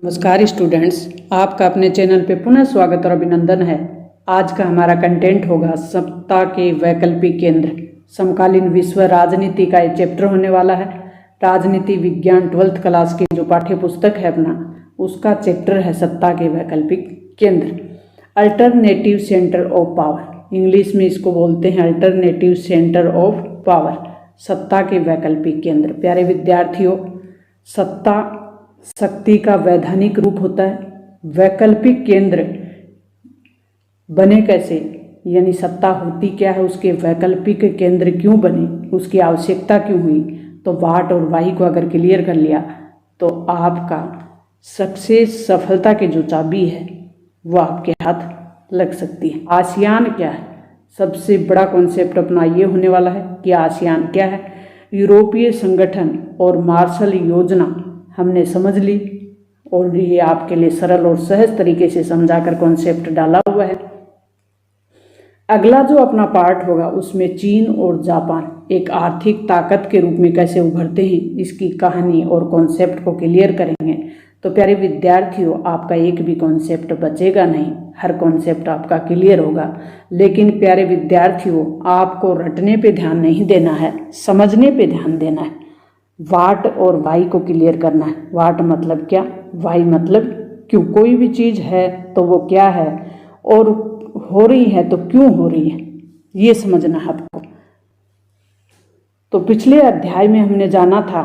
नमस्कार स्टूडेंट्स, आपका अपने चैनल पे पुनः स्वागत और अभिनंदन है। आज का हमारा कंटेंट होगा सत्ता के वैकल्पिक केंद्र। समकालीन विश्व राजनीति का ये चैप्टर होने वाला है। राजनीति विज्ञान 12th क्लास की जो पाठ्य पुस्तक है अपना, उसका चैप्टर है सत्ता के वैकल्पिक केंद्र। Alternative centre of power, English में इसको बोलते हैं अल्टरनेटिव सेंटर ऑफ पावर, सत्ता के वैकल्पिक केंद्र। प्यारे विद्यार्थियों, सत्ता शक्ति का वैधानिक रूप होता है। वैकल्पिक केंद्र बने कैसे, यानी सत्ता होती क्या है, उसके वैकल्पिक केंद्र क्यों बने, उसकी आवश्यकता क्यों हुई। तो वाट और वाई को अगर क्लियर कर लिया तो आपका सक्सेस, सफलता की जो चाबी है वो आपके हाथ लग सकती है। आसियान क्या है, सबसे बड़ा कॉन्सेप्ट अपना ये होने वाला है कि आसियान क्या है। यूरोपीय संगठन और मार्शल योजना हमने समझ ली और ये आपके लिए सरल और सहज तरीके से समझाकर कॉन्सेप्ट डाला हुआ है। अगला जो अपना पार्ट होगा उसमें चीन और जापान एक आर्थिक ताकत के रूप में कैसे उभरते हैं, इसकी कहानी और कॉन्सेप्ट को क्लियर करेंगे। तो प्यारे विद्यार्थियों, आपका एक भी कॉन्सेप्ट बचेगा नहीं, हर कॉन्सेप्ट आपका क्लियर होगा। लेकिन प्यारे विद्यार्थियों, आपको रटने पे ध्यान नहीं देना है, समझने पे ध्यान देना है। वाट और वाई को क्लियर करना है। वाट मतलब क्या, वाई मतलब क्यों। कोई भी चीज़ है तो वो क्या है और हो रही है तो क्यों हो रही है, ये समझना है आपको। तो पिछले अध्याय में हमने जाना था,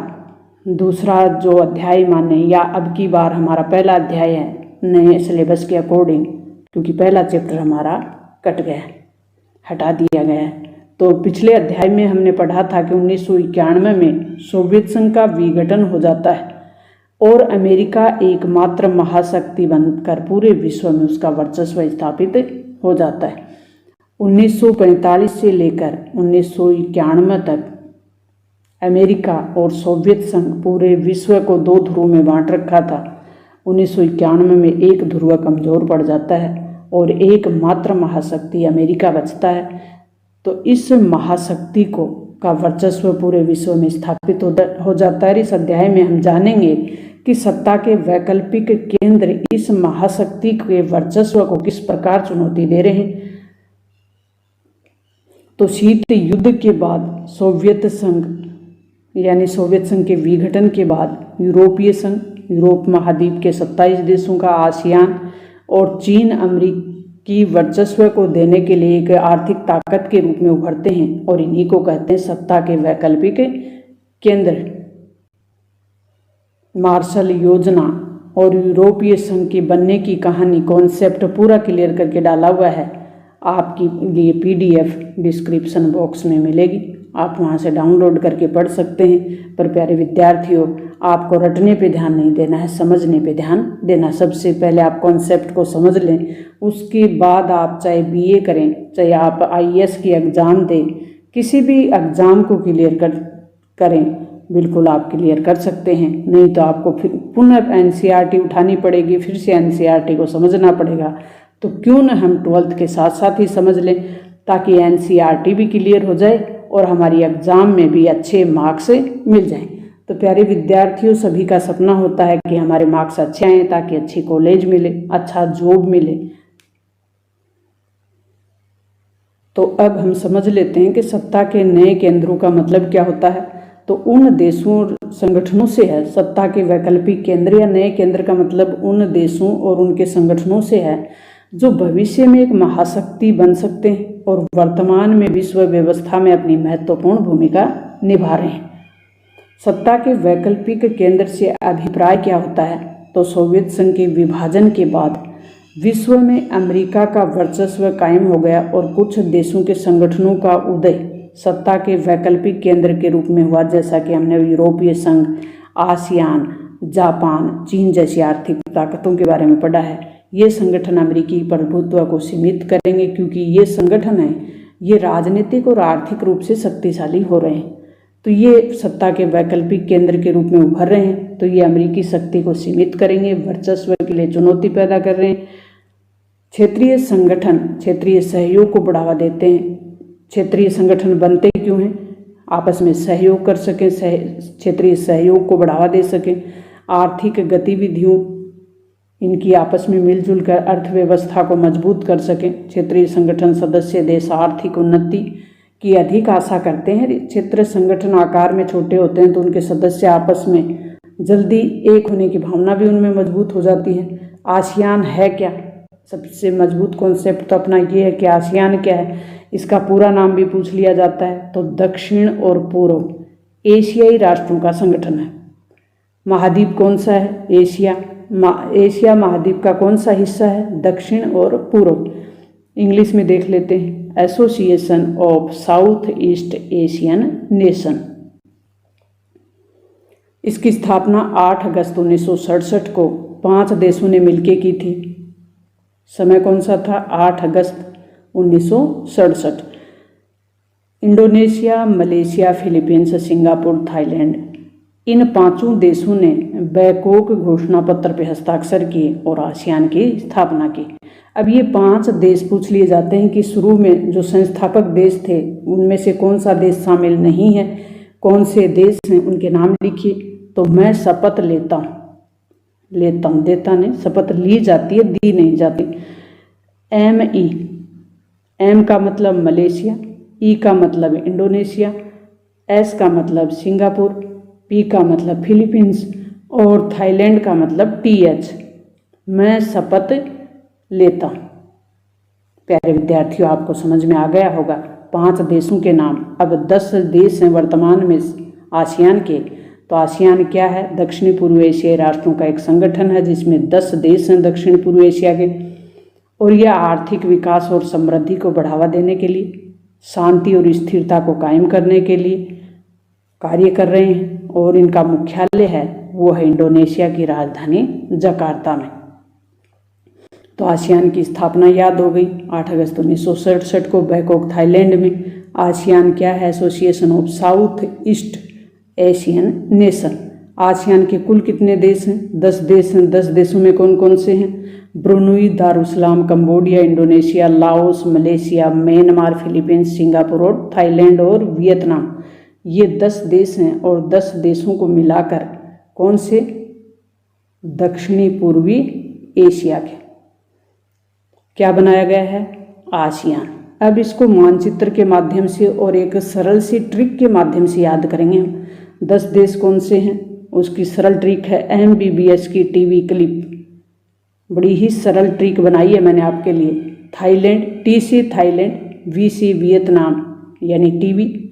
दूसरा जो अध्याय माने या अब की बार हमारा पहला अध्याय है नए सिलेबस के अकॉर्डिंग, क्योंकि पहला चैप्टर हमारा कट गया है, हटा दिया गया है। तो पिछले अध्याय में हमने पढ़ा था कि 1991 में सोवियत संघ का विघटन हो जाता है और अमेरिका एकमात्र महाशक्ति बनकर पूरे विश्व में उसका वर्चस्व स्थापित हो जाता है। 1945 से लेकर 1991 तक अमेरिका और सोवियत संघ पूरे विश्व को दो ध्रुवों में बांट रखा था। 1991 में एक ध्रुव कमजोर पड़ जाता है और एकमात्र महाशक्ति अमेरिका बचता है। तो इस महाशक्ति को का वर्चस्व पूरे विश्व में स्थापित हो जाता है। इस अध्याय में हम जानेंगे कि सत्ता के वैकल्पिक केंद्र इस महाशक्ति के वर्चस्व को किस प्रकार चुनौती दे रहे हैं। तो शीत युद्ध के बाद सोवियत संघ, यानी सोवियत संघ के विघटन के बाद यूरोपीय संघ, यूरोप महाद्वीप के 27 देशों का आसियान और चीन अमेरिकी वर्चस्व को देने के लिए एक आर्थिक ताकत के रूप में उभरते हैं और इन्हीं को कहते हैं सत्ता के वैकल्पिक केंद्र। मार्शल योजना और यूरोपीय संघ के बनने की कहानी, कॉन्सेप्ट पूरा क्लियर करके डाला हुआ है। आपकी लिए PDF डिस्क्रिप्शन बॉक्स में मिलेगी, आप वहां से डाउनलोड करके पढ़ सकते हैं। पर प्यारे विद्यार्थियों, आपको रटने पे ध्यान नहीं देना है, समझने पे ध्यान देना। सबसे पहले आप कॉन्सेप्ट को समझ लें, उसके बाद आप चाहे BA करें, चाहे आप IAS की एग्ज़ाम दें, किसी भी एग्ज़ाम को क्लियर करें, बिल्कुल आप क्लियर कर सकते हैं। नहीं तो आपको फिर पुनः NCERT उठानी पड़ेगी, फिर से NCERT को समझना पड़ेगा। तो क्यों न हम 12th के साथ साथ ही समझ लें, ताकि NCERT भी क्लियर हो जाए और हमारी एग्ज़ाम में भी अच्छे मार्क्स मिल जाएं। तो प्यारे विद्यार्थियों, सभी का सपना होता है कि हमारे मार्क्स अच्छे आएँ ताकि अच्छी कॉलेज मिले, अच्छा जॉब मिले। तो अब हम समझ लेते हैं कि सत्ता के नए केंद्रों का मतलब क्या होता है। तो उन देशों और संगठनों से है सत्ता के वैकल्पिक केंद्र, या नए केंद्र का मतलब उन देशों और उनके संगठनों से है जो भविष्य में एक महाशक्ति बन सकते हैं और वर्तमान में विश्व व्यवस्था में अपनी महत्वपूर्ण भूमिका निभा रहे हैं। सत्ता के वैकल्पिक केंद्र से अभिप्राय क्या होता है। तो सोवियत संघ के विभाजन के बाद विश्व में अमेरिका का वर्चस्व कायम हो गया और कुछ देशों के संगठनों का उदय सत्ता के वैकल्पिक केंद्र के रूप में हुआ। जैसा कि हमने यूरोपीय संघ, आसियान, जापान, चीन जैसी आर्थिक ताकतों के बारे में पढ़ा है। ये संगठन अमेरिकी प्रभुत्व को सीमित करेंगे, क्योंकि ये संगठन है, ये राजनीतिक और आर्थिक रूप से शक्तिशाली हो रहे हैं। तो ये सत्ता के वैकल्पिक केंद्र के रूप में उभर रहे हैं। तो ये अमेरिकी शक्ति को सीमित करेंगे, वर्चस्व के लिए चुनौती पैदा कर रहे हैं। क्षेत्रीय संगठन क्षेत्रीय सहयोग को बढ़ावा देते हैं। क्षेत्रीय संगठन बनते क्यों हैं, आपस में सहयोग कर सकें, क्षेत्रीय सहयोग को बढ़ावा दे सकें, आर्थिक गतिविधियों इनकी आपस में मिलजुल कर अर्थव्यवस्था को मजबूत कर सकें। क्षेत्रीय संगठन सदस्य देश आर्थिक उन्नति की अधिक आशा करते हैं। क्षेत्रीय संगठन आकार में छोटे होते हैं तो उनके सदस्य आपस में जल्दी एक होने की भावना भी उनमें मजबूत हो जाती है। आसियान है क्या? सबसे मजबूत कॉन्सेप्ट तो अपना ये है कि आसियान क्या है। इसका पूरा नाम भी पूछ लिया जाता है तो दक्षिण और पूर्व एशियाई राष्ट्रों का संगठन है। महाद्वीप कौन सा है? एशिया। एशिया महाद्वीप का कौन सा हिस्सा है? दक्षिण और पूर्व। इंग्लिश में देख लेते हैं, association of south east Asian nation. इसकी स्थापना 8 अगस्त 1967 को 5 देशों ने मिलकर की थी। समय कौन सा था? 8 अगस्त 1967। Indonesia, Malaysia, Philippines, Singapore, Thailand, इन 5 देशों ने बैकॉक घोषणा पत्र पर हस्ताक्षर किए और आसियान की स्थापना की। अब ये 5 देश पूछ लिए जाते हैं कि शुरू में जो संस्थापक देश थे उनमें से कौन सा देश शामिल नहीं है, कौन से देश हैं, उनके नाम लिखिए। तो मैं शपथ लेता हूँ, देता नहीं, शपथ ली जाती है, दी नहीं जाती। एम का मतलब मलेशिया, ई का मतलब इंडोनेशिया, एस का मतलब सिंगापुर, पी का मतलब फिलीपींस और थाईलैंड का मतलब TH। मैं शपथ लेता हूँ। प्यारे विद्यार्थियों, आपको समझ में आ गया होगा 5 देशों के नाम। अब 10 देश हैं वर्तमान में आसियान के। तो आसियान क्या है? दक्षिण पूर्व एशियाई राष्ट्रों का एक संगठन है जिसमें 10 देश हैं दक्षिण पूर्व एशिया के, और यह आर्थिक विकास और समृद्धि को बढ़ावा देने के लिए, शांति और स्थिरता को कायम करने के लिए कार्य कर रहे हैं। और इनका मुख्यालय है वो है इंडोनेशिया की राजधानी जकार्ता में। तो आसियान की स्थापना याद हो गई 8 अगस्त 1967 को बैकॉक थाईलैंड में। आसियान क्या है? Association of south east Asian nation. ASEAN के कुल कितने देश हैं? 10 देश हैं। 10 देशों में कौन कौन से हैं? Brunei, Darussalam, Cambodia, Indonesia, Laos, Malaysia, Myanmar, Philippines, Singapore और थाईलैंड और वियतनाम। ये 10 देश हैं और 10 देशों को मिलाकर कौन से? दक्षिणी पूर्वी एशिया के क्या बनाया गया है? आसियान। अब इसको मानचित्र के माध्यम से और एक सरल सी ट्रिक के माध्यम से याद करेंगे हम। 10 देश कौन से हैं उसकी सरल ट्रिक है MBBS की टीवी क्लिप। बड़ी ही सरल ट्रिक बनाई है मैंने आपके लिए। थाईलैंड, T से थाईलैंड, V से वियतनाम यानी टीवी,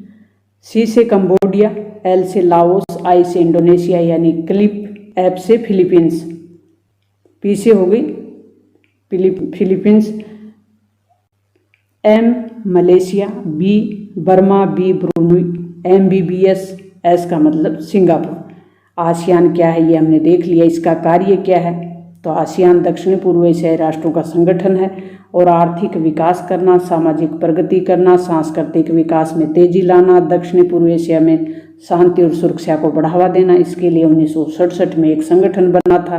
C से कंबोडिया, L से लाओस, I से इंडोनेशिया यानी क्लिप, F से फिलीपींस, P से हो गई Philippines, M Malaysia, B Burma, B Brunei, MBBS, S का मतलब सिंगापुर। आसियान क्या है ये हमने देख लिया। इसका कार्य क्या है? तो आसियान दक्षिण पूर्व एशियाई राष्ट्रों का संगठन है और आर्थिक विकास करना, सामाजिक प्रगति करना, सांस्कृतिक विकास में तेजी लाना, दक्षिण पूर्व एशिया में शांति और सुरक्षा को बढ़ावा देना। इसके लिए 1967 में एक संगठन बना था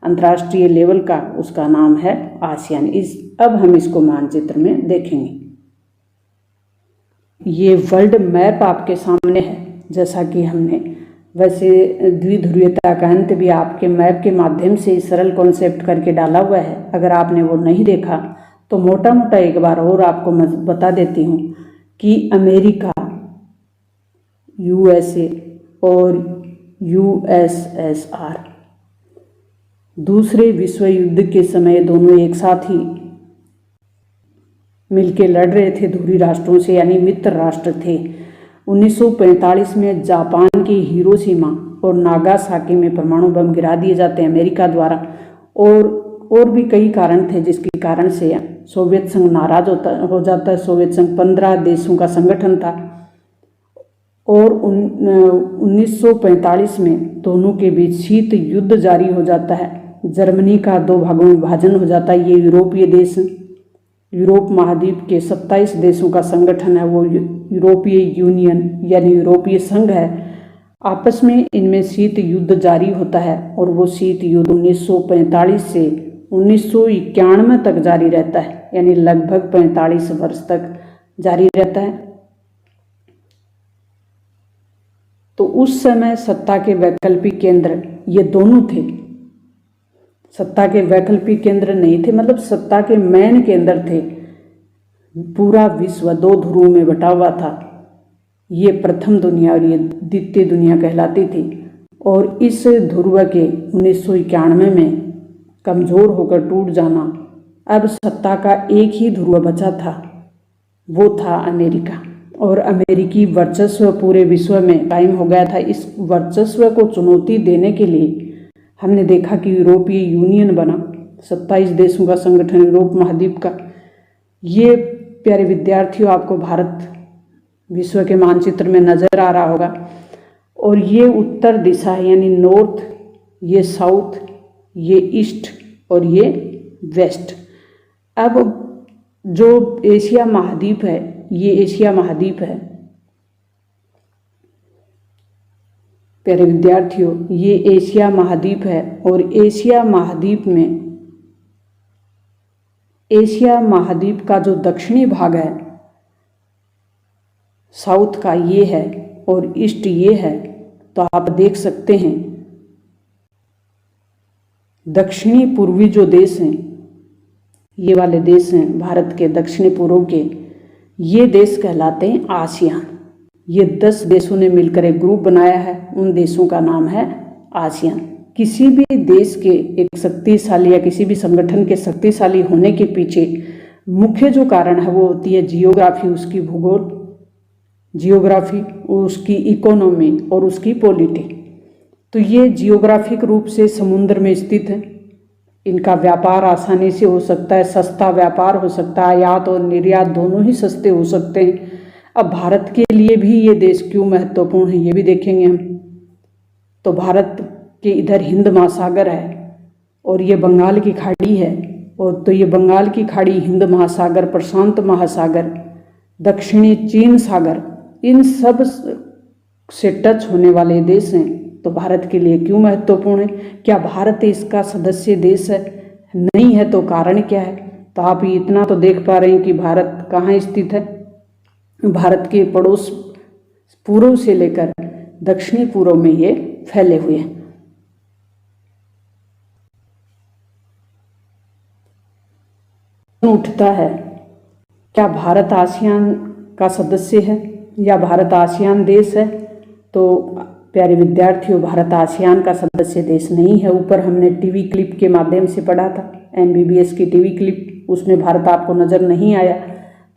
अंतर्राष्ट्रीय लेवल का, उसका नाम है आसियान। अब हम इसको मानचित्र में देखेंगे। ये वर्ल्ड मैप आपके सामने है। जैसा कि हमने वैसे द्विध्रुवीयता का अंत भी आपके मैप के माध्यम से सरल कॉन्सेप्ट करके डाला हुआ है। अगर आपने वो नहीं देखा तो मोटा मोटा एक बार और आपको मैं बता देती हूँ कि अमेरिका, USA और USSR दूसरे विश्व युद्ध के समय दोनों एक साथ ही मिलके लड़ रहे थे दूरी राष्ट्रों से, यानी मित्र राष्ट्र थे। 1945 में जापान की हिरोशिमा और नागासाकी में परमाणु बम गिरा दिए जाते हैं अमेरिका द्वारा, और भी कई कारण थे जिसके कारण से सोवियत संघ नाराज हो जाता है। सोवियत संघ 15 देशों का संगठन था और 1945 में दोनों के बीच शीत युद्ध जारी हो जाता है। जर्मनी का 2 भागों में विभाजन हो जाता है। ये यूरोपीय देश, यूरोप महाद्वीप के 27 देशों का संगठन है, वो यूरोपीय यूनियन यानी यूरोपीय संघ है। आपस में इनमें शीत युद्ध जारी होता है और वो शीत युद्ध 1945 से 1991 तक जारी रहता है, यानी लगभग 45 वर्ष तक जारी रहता है। तो उस समय सत्ता के वैकल्पिक केंद्र ये दोनों थे। सत्ता के वैकल्पिक केंद्र नहीं थे, मतलब सत्ता के मेन केंद्र थे। पूरा विश्व दो ध्रुवों में बटा हुआ था। ये प्रथम दुनिया और ये द्वितीय दुनिया कहलाती थी। और इस ध्रुव के 1991 में कमज़ोर होकर टूट जाना, अब सत्ता का एक ही ध्रुव बचा था, वो था अमेरिका। और अमेरिकी वर्चस्व पूरे विश्व में कायम हो गया था। इस वर्चस्व को चुनौती देने के लिए हमने देखा कि यूरोपीय यूनियन बना, 27 देशों का संगठन यूरोप महाद्वीप का। ये प्यारे विद्यार्थियों, आपको भारत विश्व के मानचित्र में नज़र आ रहा होगा। और ये उत्तर दिशा है, यानी नॉर्थ, ये साउथ, ये ईस्ट और ये वेस्ट। अब जो एशिया महाद्वीप है, ये एशिया महाद्वीप है प्यारे विद्यार्थियों, ये एशिया महाद्वीप है। और एशिया महाद्वीप का जो दक्षिणी भाग है, साउथ का ये है और ईस्ट ये है। तो आप देख सकते हैं दक्षिणी पूर्वी जो देश हैं, ये वाले देश हैं भारत के दक्षिणी पूर्व के, ये देश कहलाते हैं आसियान। ये 10 देशों ने मिलकर एक ग्रुप बनाया है, उन देशों का नाम है आसियान। किसी भी देश के एक शक्तिशाली या किसी भी संगठन के शक्तिशाली होने के पीछे मुख्य जो कारण है वो होती है जियोग्राफी, उसकी भूगोल, जियोग्राफी, उसकी इकोनॉमी और उसकी पॉलिटी। तो ये जियोग्राफिक रूप से समुद्र में स्थित है, इनका व्यापार आसानी से हो सकता है, सस्ता व्यापार हो सकता है, आयात और निर्यात दोनों ही सस्ते हो सकते हैं। अब भारत के लिए भी ये देश क्यों महत्वपूर्ण है ये भी देखेंगे हम। तो भारत के इधर हिंद महासागर है और ये बंगाल की खाड़ी है, और तो ये बंगाल की खाड़ी, हिंद महासागर, प्रशांत महासागर, दक्षिणी चीन सागर, इन सब से टच होने वाले देश हैं। तो भारत के लिए क्यों महत्वपूर्ण है? क्या भारत इसका सदस्य देश है? नहीं है तो कारण क्या है? तो आप इतना तो देख पा रहे हैं कि भारत कहाँ स्थित है। भारत के पड़ोस पूर्व से लेकर दक्षिणी पूर्व में ये फैले हुए हैं। उठता है, क्या भारत आसियान का सदस्य है या भारत आसियान देश है? तो प्यारे विद्यार्थियों, भारत आसियान का सदस्य देश नहीं है। ऊपर हमने टीवी क्लिप के माध्यम से पढ़ा था, MBBS की टीवी क्लिप, उसमें भारत आपको नज़र नहीं आया।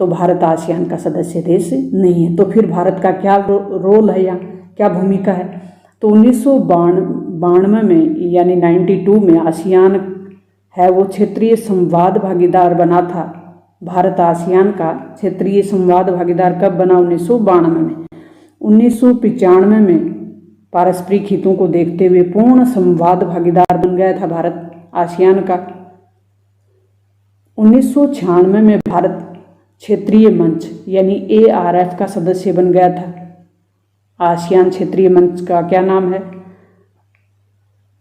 तो भारत आसियान का सदस्य देश नहीं है। तो फिर भारत का क्या रोल है या क्या भूमिका है? तो 1992 में यानी 92 में आसियान है वो क्षेत्रीय संवाद भागीदार बना था। भारत आसियान का क्षेत्रीय संवाद भागीदार कब बना? 1992 में। 1995 में पारस्परिक हितों को देखते हुए पूर्ण संवाद भागीदार बन गया था भारत आसियान का। 1996 में भारत क्षेत्रीय मंच यानी ARF का सदस्य बन गया था। आसियान क्षेत्रीय मंच का क्या नाम है?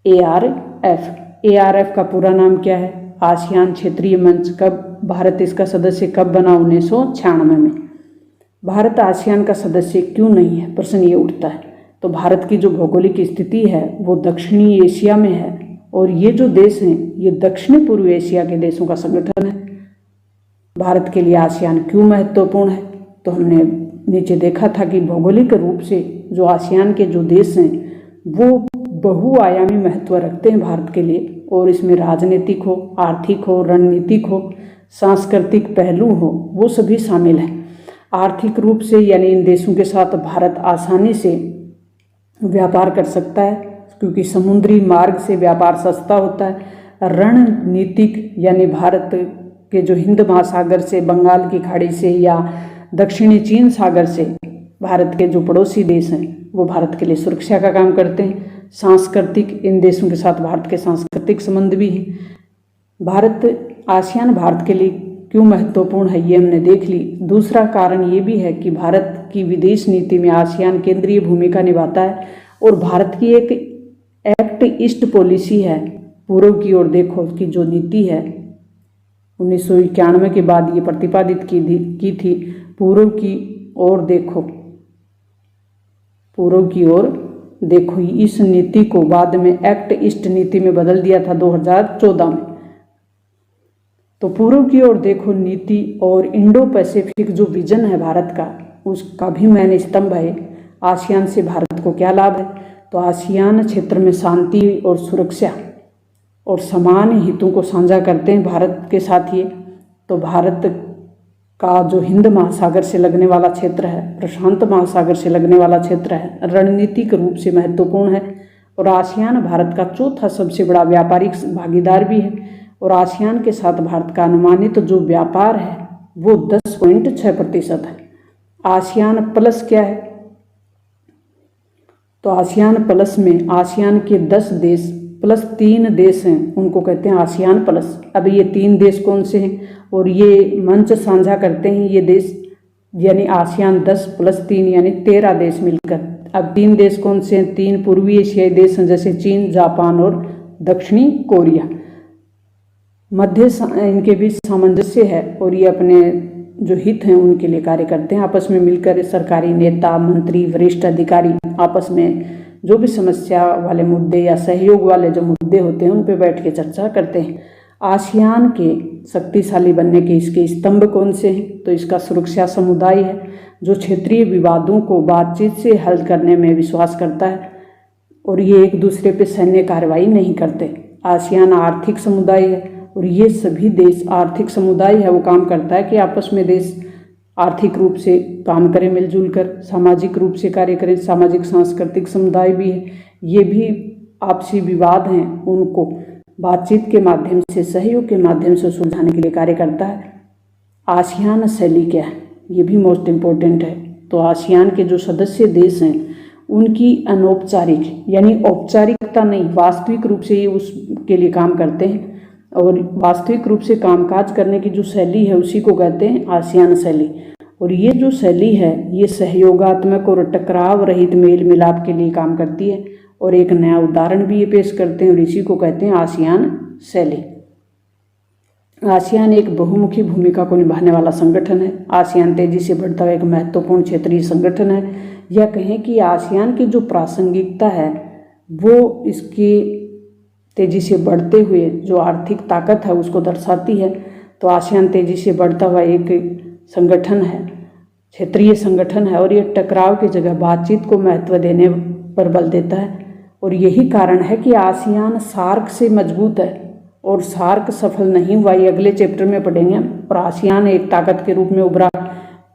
ARF। ARF का पूरा नाम क्या है? आसियान क्षेत्रीय मंच। कब भारत इसका सदस्य कब बना? 1996 में। भारत आसियान का सदस्य क्यों नहीं है, प्रश्न ये उठता है। तो भारत की जो भौगोलिक स्थिति है वो दक्षिणी एशिया में है, और ये जो देश हैं ये दक्षिणी पूर्व एशिया के देशों का संगठन है। भारत के लिए आसियान क्यों महत्वपूर्ण है? तो हमने नीचे देखा था कि भौगोलिक रूप से जो आसियान के जो देश हैं वो बहुआयामी महत्व रखते हैं भारत के लिए, और इसमें राजनीतिक हो, आर्थिक हो, रणनीतिक हो, सांस्कृतिक पहलू हो, वो सभी शामिल हैं। आर्थिक रूप से यानी इन देशों के साथ भारत आसानी से व्यापार कर सकता है, क्योंकि समुद्री मार्ग से व्यापार सस्ता होता है। रणनीतिक यानी भारत के जो हिंद महासागर से, बंगाल की खाड़ी से या दक्षिणी चीन सागर से भारत के जो पड़ोसी देश हैं वो भारत के लिए सुरक्षा का काम करते हैं। सांस्कृतिक, इन देशों के साथ भारत के सांस्कृतिक संबंध भी हैं। भारत आसियान भारत के लिए क्यों महत्वपूर्ण है ये हमने देख ली। दूसरा कारण ये भी है कि भारत की विदेश नीति में आसियान केंद्रीय भूमिका निभाता है, और भारत की एक एक्ट ईस्ट पॉलिसी है, पूर्व की ओर देखो की जो नीति है 1991 के बाद ये प्रतिपादित की थी, पूर्व की ओर देखो, पूर्व की ओर देखो इस नीति को बाद में एक्ट ईस्ट नीति में बदल दिया था 2014 में। तो पूर्व की ओर देखो नीति और इंडो पैसिफिक जो विजन है भारत का, उसका भी मेन स्तंभ है आसियान से भारत को क्या लाभ है। तो आसियान क्षेत्र में शांति और सुरक्षा और समान हितों को साझा करते हैं भारत के साथ ये। तो भारत का जो हिंद महासागर से लगने वाला क्षेत्र है, प्रशांत महासागर से लगने वाला क्षेत्र है, रणनीतिक रूप से महत्वपूर्ण है और आसियान भारत का चौथा सबसे बड़ा व्यापारिक भागीदार भी है। और आसियान के साथ भारत का अनुमानित जो व्यापार है वो 10.6% है। आसियान प्लस क्या है? तो आसियान प्लस में आसियान के 10 देश प्लस 3 देश हैं, उनको कहते हैं आसियान प्लस। अब ये 3 देश कौन से हैं और ये मंच साझा करते हैं ये देश, यानी आसियान 10 प्लस 3 यानी 13 देश मिलकर। अब 3 देश कौन से हैं? 3 पूर्वी एशियाई देश हैं, जैसे चीन, जापान और दक्षिणी कोरिया। मध्य इनके बीच सामंजस्य है और ये अपने जो हित हैं उनके लिए कार्य करते हैं। आपस में मिलकर सरकारी नेता, मंत्री, वरिष्ठ अधिकारी आपस में जो भी समस्या वाले मुद्दे या सहयोग वाले जो मुद्दे होते हैं उन पे बैठ के चर्चा करते हैं। आसियान के शक्तिशाली बनने के इसके स्तंभ कौन से हैं? तो इसका सुरक्षा समुदाय है जो क्षेत्रीय विवादों को बातचीत से हल करने में विश्वास करता है और ये एक दूसरे पे सैन्य कार्रवाई नहीं करते। आसियान आर्थिक समुदाय है और ये सभी देश आर्थिक समुदाय है, वो काम करता है कि आपस में देश आर्थिक रूप से काम करें, मिलजुल कर, सामाजिक रूप से कार्य करें। सामाजिक सांस्कृतिक समुदाय भी है, ये भी आपसी विवाद हैं उनको बातचीत के माध्यम से, सहयोग के माध्यम से सुलझाने के लिए कार्य करता है। आसियान शैली क्या है? ये भी मोस्ट इम्पोर्टेंट है। तो आसियान के जो सदस्य देश हैं उनकी अनौपचारिक यानी औपचारिकता नहीं, वास्तविक रूप से ये उसके लिए काम करते हैं और वास्तविक रूप से कामकाज करने की जो शैली है उसी को कहते हैं आसियान शैली। और ये जो शैली है ये सहयोगात्मक और टकराव रहित मेल मिलाप के लिए काम करती है और एक नया उदाहरण भी ये पेश करते हैं और इसी को कहते हैं आसियान शैली। आसियान एक बहुमुखी भूमिका को निभाने वाला संगठन है। आसियान तेजी से बढ़ता हुआ एक महत्वपूर्ण क्षेत्रीय संगठन है। या कहें कि आसियान की जो प्रासंगिकता है वो इसकी तेजी से बढ़ते हुए जो आर्थिक ताकत है उसको दर्शाती है। तो आसियान तेजी से बढ़ता हुआ एक संगठन है, क्षेत्रीय संगठन है और ये टकराव की जगह बातचीत को महत्व देने पर बल देता है। और यही कारण है कि आसियान सार्क से मजबूत है और सार्क सफल नहीं हुआ, ये अगले चैप्टर में पढ़ेंगे। और आसियान एक ताकत के रूप में उभरा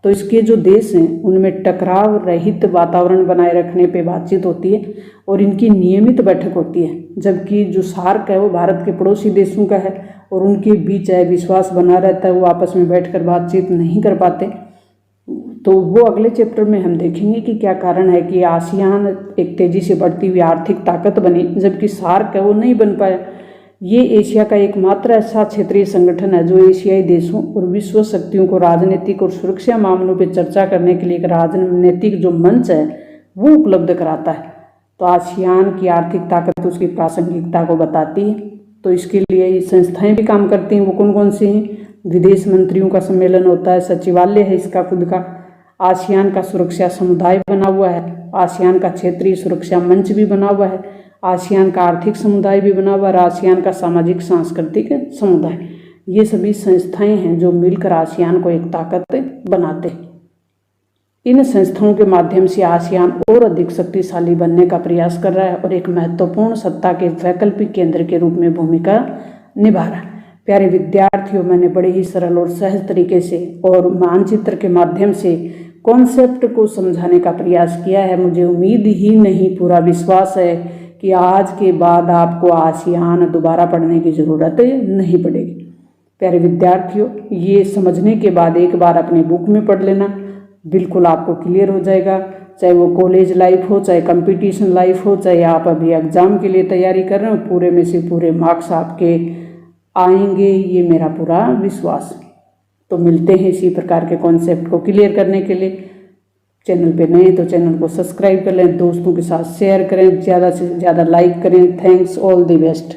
तो इसके जो देश हैं उनमें टकराव रहित वातावरण बनाए रखने पे बातचीत होती है और इनकी नियमित बैठक होती है। जबकि जो सार्क है वो भारत के पड़ोसी देशों का है और उनके बीच विश्वास बना रहता है, वो आपस में बैठकर बातचीत नहीं कर पाते। तो वो अगले चैप्टर में हम देखेंगे कि क्या कारण है कि आसियान एक तेजी से बढ़ती हुई आर्थिक ताकत बनी जबकि सार्क है वो नहीं बन पाया। ये एशिया का एकमात्र ऐसा क्षेत्रीय संगठन है जो एशियाई देशों और विश्व शक्तियों को राजनीतिक और सुरक्षा मामलों पर चर्चा करने के लिए एक राजनीतिक जो मंच है वो उपलब्ध कराता है। तो आसियान की आर्थिक ताकत उसकी प्रासंगिकता को बताती है। तो इसके लिए ये संस्थाएं भी काम करती हैं। वो कौन कौन सी हैं? विदेश मंत्रियों का सम्मेलन होता है, सचिवालय है इसका खुद का, आसियान का सुरक्षा समुदाय बना हुआ है, आसियान का क्षेत्रीय सुरक्षा मंच भी बना हुआ है, आसियान का आर्थिक समुदाय भी बना हुआ है, आसियान का सामाजिक सांस्कृतिक समुदाय। ये सभी संस्थाएं हैं जो मिलकर आसियान को एक ताकत बनाते हैं। इन संस्थाओं के माध्यम से आसियान और अधिक शक्तिशाली बनने का प्रयास कर रहा है और एक महत्वपूर्ण सत्ता के वैकल्पिक केंद्र के रूप में भूमिका निभा रहा है। प्यारे विद्यार्थियों, मैंने बड़े ही सरल और सहज तरीके से और मानचित्र के माध्यम से कॉन्सेप्ट को समझाने का प्रयास किया है। मुझे उम्मीद ही नहीं, पूरा विश्वास है कि आज के बाद आपको आसियान दोबारा पढ़ने की ज़रूरत नहीं पड़ेगी। प्यारे विद्यार्थियों, ये समझने के बाद एक बार अपनी बुक में पढ़ लेना, बिल्कुल आपको क्लियर हो जाएगा। चाहे वो कॉलेज लाइफ हो, चाहे कंपटीशन लाइफ हो, चाहे आप अभी एग्ज़ाम के लिए तैयारी कर रहे हो, पूरे में से पूरे मार्क्स आपके आएंगे, ये मेरा पूरा विश्वास। तो मिलते हैं इसी प्रकार के कॉन्सेप्ट को क्लियर करने के लिए। चैनल पे नए तो चैनल को सब्सक्राइब कर लें, दोस्तों के साथ शेयर करें, ज़्यादा से ज़्यादा लाइक करें। Thanks, all the best.